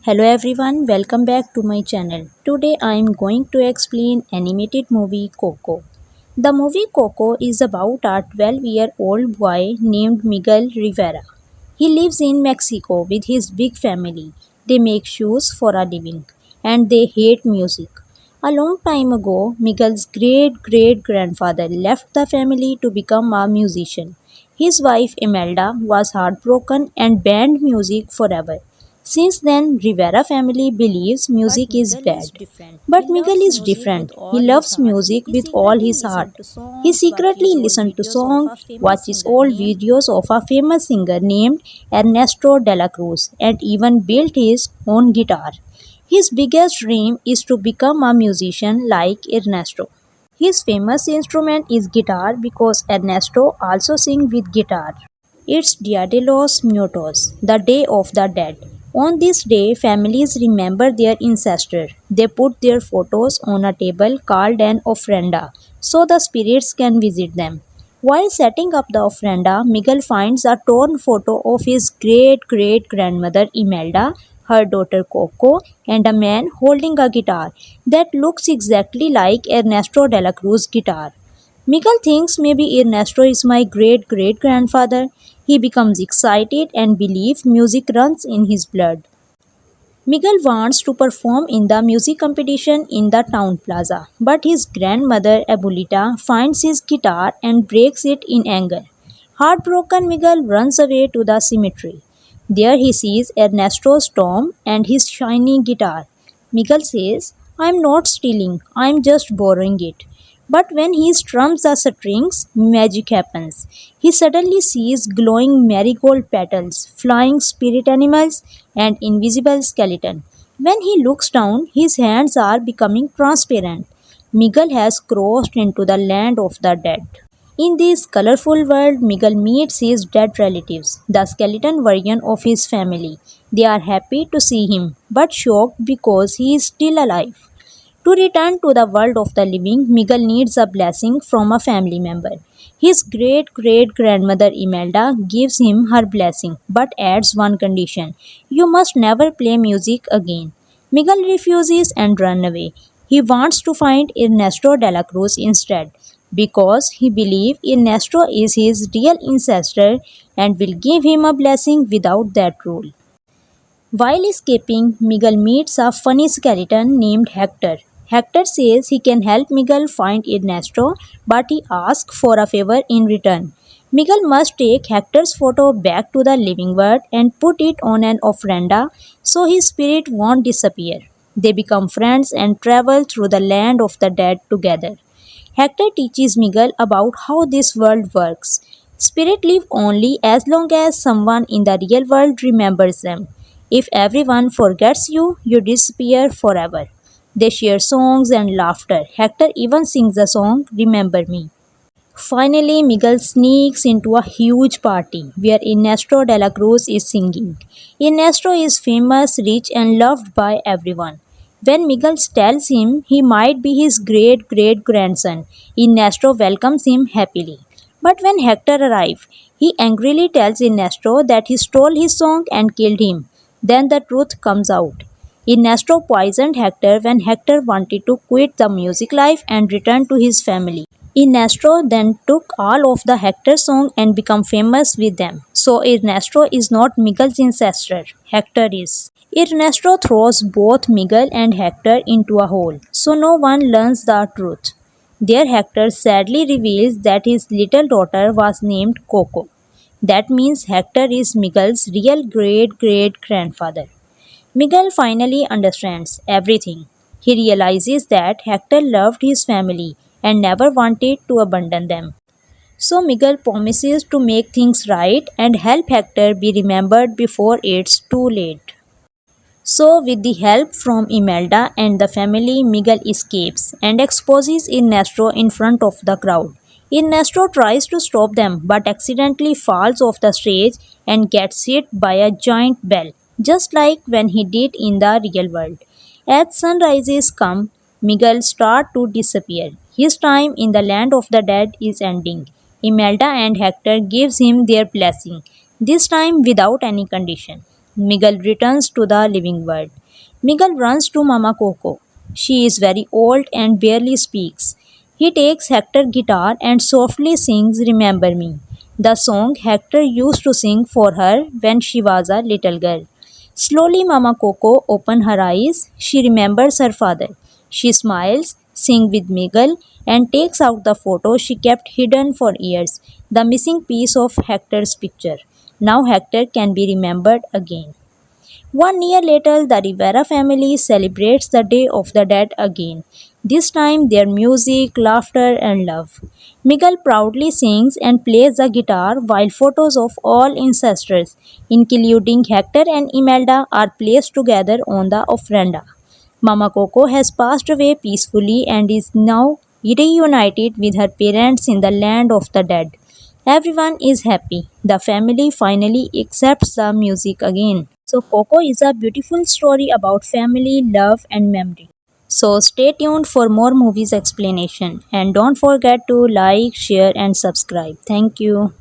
Hello everyone, welcome back to my channel. Today I am going to explain animated movie Coco. The movie Coco is about a 12-year-old boy named Miguel Rivera. He lives in Mexico with his big family. They make shoes for a living and they hate music. A long time ago, Miguel's great great grandfather left the family to become a musician. His wife Imelda was heartbroken and banned music forever. Since then, Rivera family believes But music is Miguel is bad. different. He But Miguel loves is music with different. He all his loves heart. music He with all secretly his heart. listens to He songs, secretly watches old listens to videos of songs, a famous watches singer old named videos of a famous singer named Ernesto de la Cruz, and even built his own guitar. His biggest dream is to become a musician like Ernesto. His famous instrument is guitar because Ernesto also sings with guitar. It's Dia de los Muertos, the Day of the Dead. On this day, families remember their ancestors. They put their photos on a table called an ofrenda so the spirits can visit them. While setting up the ofrenda, Miguel finds a torn photo of his great great grandmother Imelda, her daughter Coco, and a man holding a guitar that looks exactly like Ernesto de la Cruz's guitar. Miguel thinks maybe Ernesto is my great great grandfather. He becomes excited and believes music runs in his blood. Miguel wants to perform in the music competition in the town plaza, but his grandmother Abuelita finds his guitar and breaks it in anger. Heartbroken, Miguel runs away to the cemetery. There he sees Ernesto's tomb and his shiny guitar. Miguel says, "I'm not stealing, I'm just borrowing it." But when he strums the strings, magic happens. He suddenly sees glowing marigold petals, flying spirit animals, and invisible skeleton. When he looks down, his hands are becoming transparent. Miguel has crossed into the land of the dead. In this colorful world, Miguel meets his dead relatives, the skeleton version of his family. They are happy to see him, but shocked because he is still alive. To return to the world of the living, Miguel needs a blessing from a family member. His great great grandmother Imelda gives him her blessing but adds one condition: you must never play music again. Miguel refuses and runs away. He wants to find Ernesto de la Cruz instead because he believes Ernesto is his real ancestor and will give him a blessing without that rule. While escaping, Miguel meets a funny skeleton named Hector. Hector says he can help Miguel find Ernesto, but he asks for a favor in return. Miguel must take Hector's photo back to the living world and put it on an ofrenda so his spirit won't disappear. They become friends and travel through the land of the dead together. Hector teaches Miguel about how this world works. Spirits live only as long as someone in the real world remembers them. If everyone forgets you, you disappear forever. They share songs and laughter. Hector even sings the song Remember Me. Finally, Miguel sneaks into a huge party where Ernesto de la Cruz is singing. Ernesto is famous, rich, and loved by everyone. When Miguel tells him he might be his great great grandson, Ernesto welcomes him happily. But when Hector arrives, he angrily tells Ernesto that he stole his song and killed him. Then the truth comes out. Ernesto poisoned Hector when Hector wanted to quit the music life and return to his family. Ernesto then took all of the Hector song and became famous with them. So Ernesto is not Miguel's ancestor, Hector is. Ernesto throws both Miguel and Hector into a hole, so no one learns the truth. There Hector sadly reveals that his little daughter was named Coco. That means Hector is Miguel's real great great grandfather. Miguel finally understands everything. He realizes that Hector loved his family and never wanted to abandon them. So Miguel promises to make things right and help Hector be remembered before it's too late. So, with the help from Imelda and the family, Miguel escapes and exposes Ernesto in front of the crowd. Ernesto tries to stop them but accidentally falls off the stage and gets hit by a giant bell, just like when he did in the real world. As sunrises come, Miguel starts to disappear. His time in the land of the dead is ending. Imelda and Hector gives him their blessing, this time without any condition. Miguel returns to the living world. Miguel runs to Mama Coco. She is very old and barely speaks. He takes Hector's guitar and softly sings Remember Me, the song Hector used to sing for her when she was a little girl. Slowly, Mama Coco opens her eyes. She remembers her father. She smiles, sings with Miguel, and takes out the photo she kept hidden for years, the missing piece of Hector's picture. Now Hector can be remembered again. 1 year later, the Rivera family celebrates the Day of the Dead again. This time, their music, laughter, and love. Miguel proudly sings and plays the guitar while photos of all ancestors, including Hector and Imelda, are placed together on the ofrenda. Mama Coco has passed away peacefully and is now reunited with her parents in the land of the dead. Everyone is happy. The family finally accepts the music again. So, Coco is a beautiful story about family, love, and memory. So, stay tuned for more movies explanation and don't forget to like, share, and subscribe. Thank you.